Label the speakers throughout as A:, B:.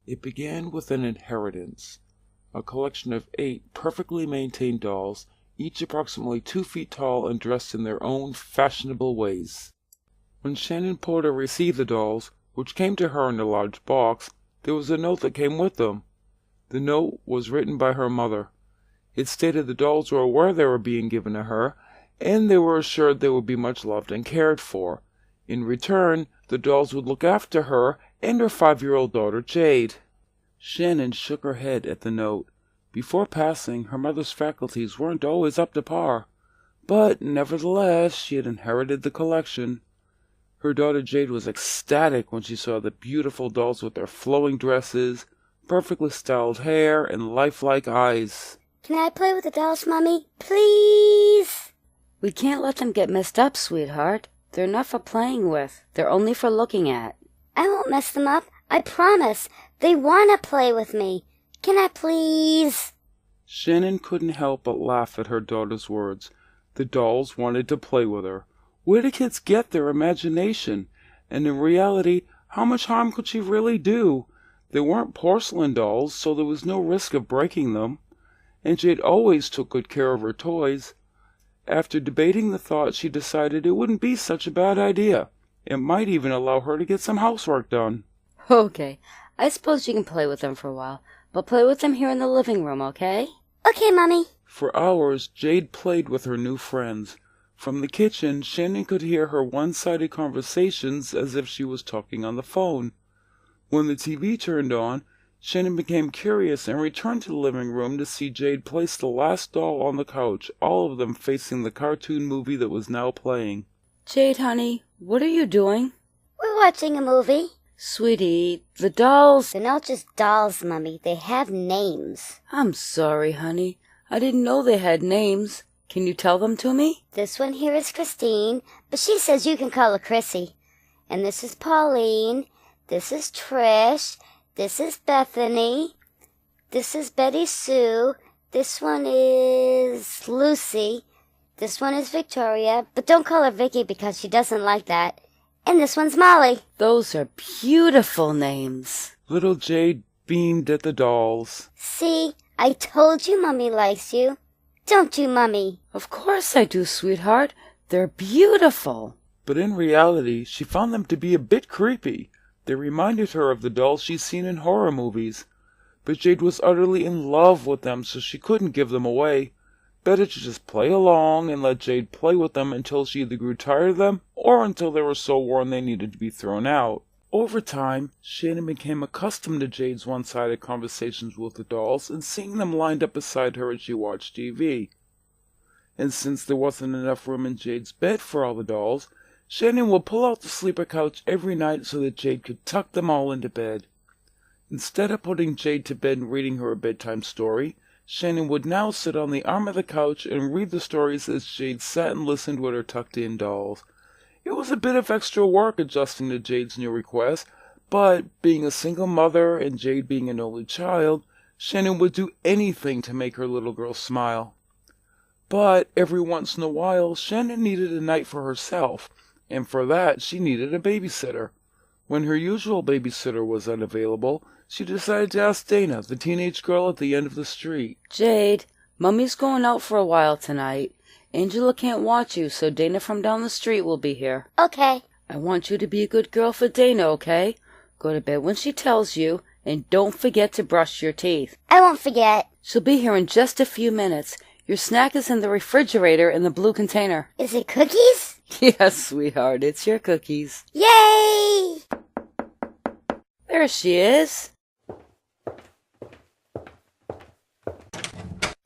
A: It began with an inheritance, a collection of 8 perfectly maintained dolls, each approximately 2 feet tall and dressed in their own fashionable ways. When Shannon Porter received the dolls, which came to her in a large box, there was a note that came with them. The note was written by her mother. It stated the dolls were aware they were being given to her, and they were assured they would be much loved and cared for. In return, the dolls would look after her and her 5-year-old daughter, Jade. Shannon shook her head at the note. Before passing, her mother's faculties weren't always up to par, but nevertheless she had inherited the collection. Her daughter Jade was ecstatic when she saw the beautiful dolls with their flowing dresses, perfectly styled hair, and lifelike eyes.
B: Can I play with the dolls, Mommy? Please?
C: We can't let them get messed up, sweetheart. They're not for playing with. They're only for looking at.
B: I won't mess them up. I promise. They want to play with me. Can I please?
A: Shannon couldn't help but laugh at her daughter's words. The dolls wanted to play with her. Where do kids get their imagination? And in reality, how much harm could she really do? They weren't porcelain dolls, so there was no risk of breaking them. And Jade always took good care of her toys. After debating the thought, she decided it wouldn't be such a bad idea. It might even allow her to get some housework done.
C: Okay, I suppose you can play with them for a while, but play with them here in the living room, okay?
B: Okay, Mommy.
A: For hours, Jade played with her new friends. From the kitchen, Shannon could hear her one-sided conversations as if she was talking on the phone. When the TV turned on, Shannon became curious and returned to the living room to see Jade place the last doll on the couch, all of them facing the cartoon movie that was now playing.
C: Jade, honey, what are you doing?
B: We're watching a movie.
C: Sweetie, the dolls...
B: They're not just dolls, Mommy. They have names.
C: I'm sorry, honey. I didn't know they had names. Can you tell them to me?
B: This one here is Christine, but she says you can call her Chrissy. And this is Pauline. This is Trish. This is Bethany. This is Betty Sue. This one is Lucy. This one is Victoria, but don't call her Vicky because she doesn't like that. And this one's Molly.
C: Those are beautiful names.
A: Little Jade beamed at the dolls.
B: See, I told you Mommy likes you. Don't you, Mommy?
C: Of course I do, sweetheart. They're beautiful.
A: But in reality, she found them to be a bit creepy. They reminded her of the dolls she'd seen in horror movies. But Jade was utterly in love with them, so she couldn't give them away. Better to just play along and let Jade play with them until she either grew tired of them or until they were so worn they needed to be thrown out. Over time, Shannon became accustomed to Jade's one-sided conversations with the dolls and seeing them lined up beside her as she watched TV. And since there wasn't enough room in Jade's bed for all the dolls, Shannon would pull out the sleeper couch every night so that Jade could tuck them all into bed. Instead of putting Jade to bed and reading her a bedtime story, Shannon would now sit on the arm of the couch and read the stories as Jade sat and listened with her tucked-in dolls. It was a bit of extra work adjusting to Jade's new request, but being a single mother and Jade being an only child, Shannon would do anything to make her little girl smile. But every once in a while, Shannon needed a night for herself, and for that she needed a babysitter. When her usual babysitter was unavailable, she decided to ask Dana, the teenage girl at the end of the street.
C: Jade, Mummy's going out for a while tonight. Angela can't watch you, so Dana from down the street will be here.
B: Okay.
C: I want you to be a good girl for Dana, okay? Go to bed when she tells you, and don't forget to brush your teeth.
B: I won't forget.
C: She'll be here in just a few minutes. Your snack is in the refrigerator in the blue container.
B: Is it cookies?
C: Yes, sweetheart, it's your cookies.
B: Yay!
C: There she is.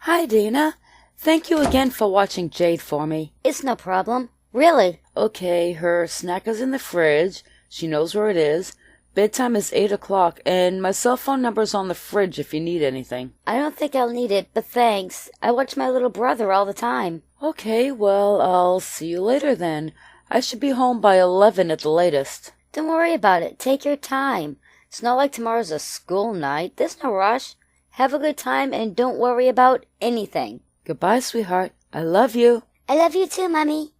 C: Hi, Dana. Thank you again for watching Jade for me.
B: It's no problem. Really?
C: Okay, her snack is in the fridge. She knows where it is. Bedtime is 8 o'clock, and my cell phone number's on the fridge if you need anything.
B: I don't think I'll need it, but thanks. I watch my little brother all the time.
C: Okay, well, I'll see you later then. I should be home by 11 at the latest.
B: Don't worry about it. Take your time. It's not like tomorrow's a school night. There's no rush. Have a good time and don't worry about anything.
C: Goodbye, sweetheart. I love you.
B: I love you too, Mommy.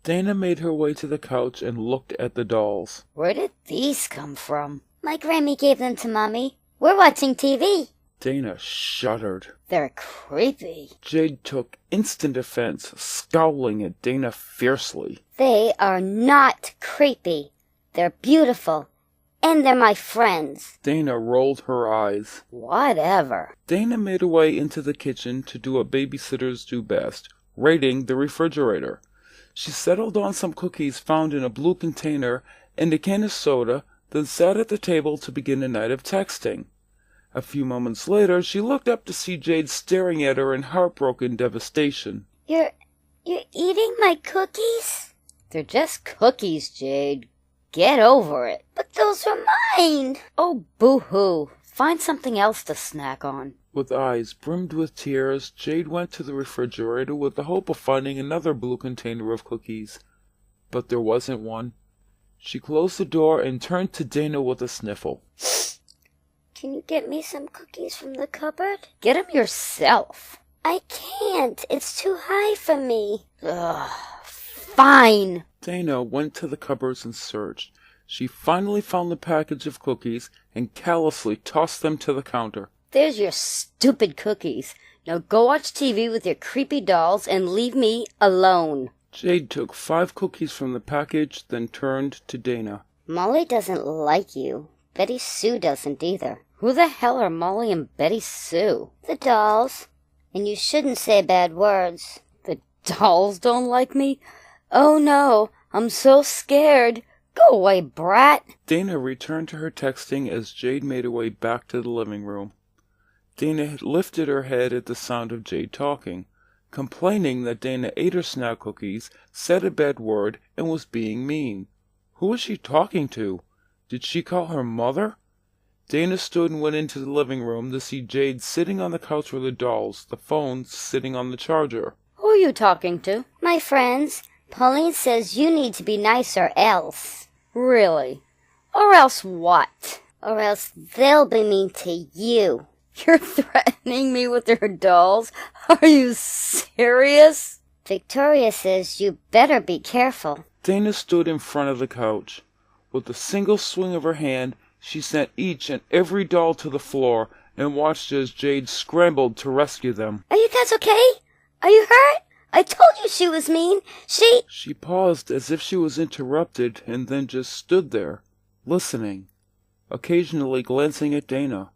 A: Dana made her way to the couch and looked at the dolls.
B: Where did these come from? My Grammy gave them to Mommy. We're watching TV.
A: Dana shuddered.
C: They're creepy.
A: Jade took instant offense, scowling at Dana fiercely.
B: They are not creepy. They're beautiful. And they're my friends.
A: Dana rolled her eyes.
C: Whatever.
A: Dana made her way into the kitchen to do what babysitters do best, raiding the refrigerator. She settled on some cookies found in a blue container and a can of soda, then sat at the table to begin a night of texting. A few moments later, she looked up to see Jade staring at her in heartbroken devastation.
B: You're eating my cookies?
C: They're just cookies, Jade. Get over it.
B: But those are mine.
C: Oh, boo-hoo. Find something else to snack on.
A: With eyes brimmed with tears, Jade went to the refrigerator with the hope of finding another blue container of cookies. But there wasn't one. She closed the door and turned to Dana with a sniffle.
B: Can you get me some cookies from the cupboard?
C: Get 'em yourself.
B: I can't. It's too high for me.
C: Ugh. Fine.
A: Dana went to the cupboards and searched. She finally found the package of cookies and callously tossed them to the counter.
C: There's your stupid cookies. Now go watch TV with your creepy dolls and leave me alone.
A: Jade took 5 cookies from the package, then turned to Dana.
B: Molly doesn't like you. Betty Sue doesn't either.
C: Who the hell are Molly and Betty Sue?
B: The dolls. And you shouldn't say bad words.
C: The dolls don't like me? Oh no, I'm so scared. Go away, brat.
A: Dana returned to her texting as Jade made her way back to the living room. Dana had lifted her head at the sound of Jade talking, complaining that Dana ate her snack cookies, said a bad word, and was being mean. Who was she talking to? Did she call her mother? Dana stood and went into the living room to see Jade sitting on the couch with the dolls, the phone sitting on the charger.
C: Who are you talking to?
B: My friends. Pauline says you need to be nice or else.
C: Really? Or else what?
B: Or else they'll be mean to you.
C: You're threatening me with your dolls? Are you serious?
B: Victoria says you better be careful.
A: Dana stood in front of the couch. With a single swing of her hand, she sent each and every doll to the floor and watched as Jade scrambled to rescue them.
B: Are you guys okay? Are you hurt? I told you she was mean.
A: She paused as if she was interrupted and then just stood there, listening, occasionally glancing at Dana.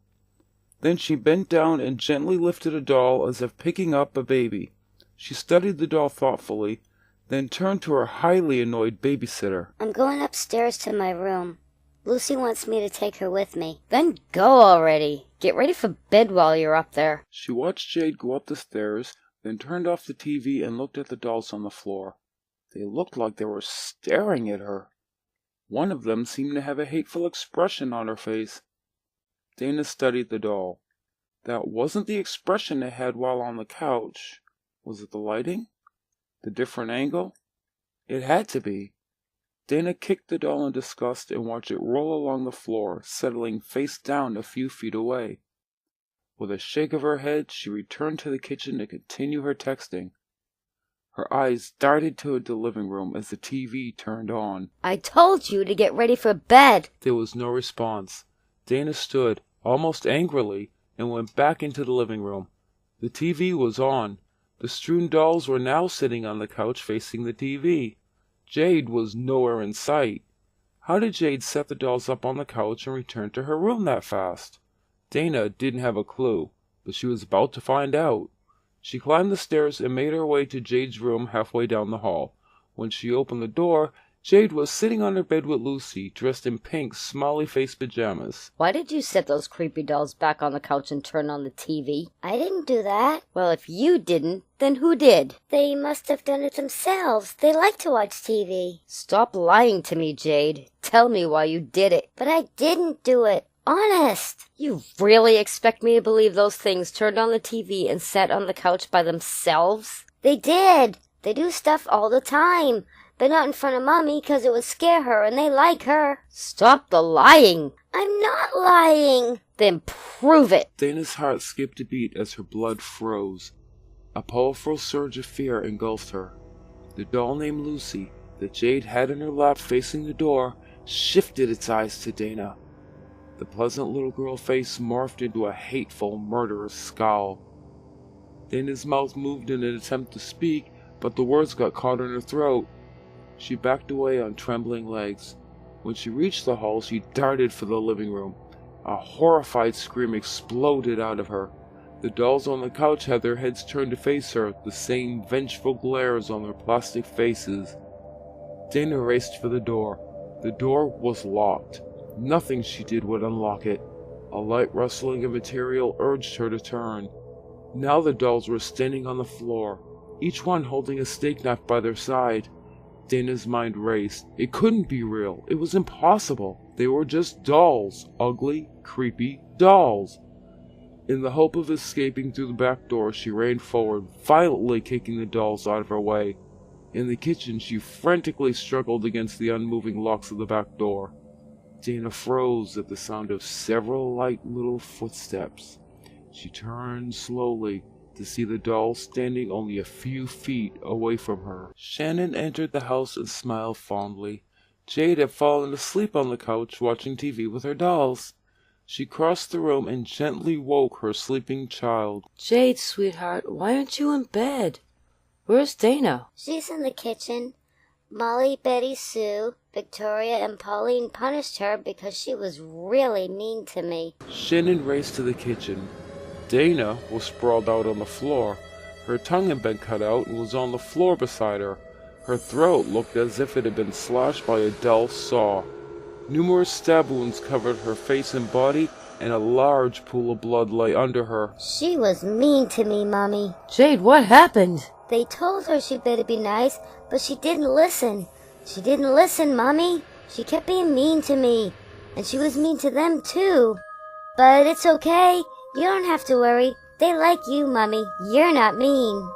A: Then she bent down and gently lifted a doll as if picking up a baby. She studied the doll thoughtfully, then turned to her highly annoyed babysitter.
B: I'm going upstairs to my room. Lucy wants me to take her with me.
C: Then go already. Get ready for bed while you're up there.
A: She watched Jade go up the stairs, then turned off the TV and looked at the dolls on the floor. They looked like they were staring at her. One of them seemed to have a hateful expression on her face. Dana studied the doll. That wasn't the expression it had while on the couch. Was it the lighting? The different angle? It had to be. Dana kicked the doll in disgust and watched it roll along the floor, settling face down a few feet away. With a shake of her head, she returned to the kitchen to continue her texting. Her eyes darted to the living room as the TV turned on.
C: I told you to get ready for bed.
A: There was no response. Dana stood, almost angrily, and went back into the living room. The TV was on. The strewn dolls were now sitting on the couch facing the TV. Jade was nowhere in sight. How did Jade set the dolls up on the couch and return to her room that fast? Dana didn't have a clue, but she was about to find out. She climbed the stairs and made her way to Jade's room halfway down the hall. When she opened the door, Jade was sitting on her bed with Lucy, dressed in pink, smiley-faced pajamas.
C: Why did you set those creepy dolls back on the couch and turn on the TV?
B: I didn't do that.
C: Well, if you didn't, then who did?
B: They must have done it themselves. They like to watch TV.
C: Stop lying to me, Jade. Tell me why you did it.
B: But I didn't do it. Honest.
C: You really expect me to believe those things turned on the TV and sat on the couch by themselves?
B: They did. They do stuff all the time. But not in front of Mommy, 'cause it would scare her, and they like her.
C: Stop the lying.
B: I'm not lying.
C: Then prove it.
A: Dana's heart skipped a beat as her blood froze. A powerful surge of fear engulfed her. The doll named Lucy, that Jade had in her lap facing the door, shifted its eyes to Dana. The pleasant little girl face morphed into a hateful, murderous scowl. Dana's mouth moved in an attempt to speak, but the words got caught in her throat. She backed away on trembling legs. When she reached the hall, she darted for the living room. A horrified scream exploded out of her. The dolls on the couch had their heads turned to face her, the same vengeful glares on their plastic faces. Dana raced for the door. The door was locked. Nothing she did would unlock it. A light rustling of material urged her to turn. Now the dolls were standing on the floor, each one holding a steak knife by their side. Dana's mind raced. It couldn't be real. It was impossible. They were just dolls. Ugly, creepy dolls. In the hope of escaping through the back door, she ran forward, violently kicking the dolls out of her way. In the kitchen, she frantically struggled against the unmoving locks of the back door. Dana froze at the sound of several light little footsteps. She turned slowly to see the doll standing only a few feet away from her. Shannon entered the house and smiled fondly. Jade had fallen asleep on the couch watching TV with her dolls. She crossed the room and gently woke her sleeping child.
C: Jade, sweetheart, why aren't you in bed? Where's Dana?
B: She's in the kitchen. Molly, Betty, Sue, Victoria, and Pauline punished her because she was really mean to me.
A: Shannon raced to the kitchen. Dana was sprawled out on the floor. Her tongue had been cut out and was on the floor beside her. Her throat looked as if it had been slashed by a dull saw. Numerous stab wounds covered her face and body, and a large pool of blood lay under her.
B: She was mean to me, Mommy.
C: Jade, what happened?
B: They told her she better be nice, but she didn't listen. She didn't listen, Mommy. She kept being mean to me, and she was mean to them, too. But it's okay. You don't have to worry. They like you, Mommy. You're not mean.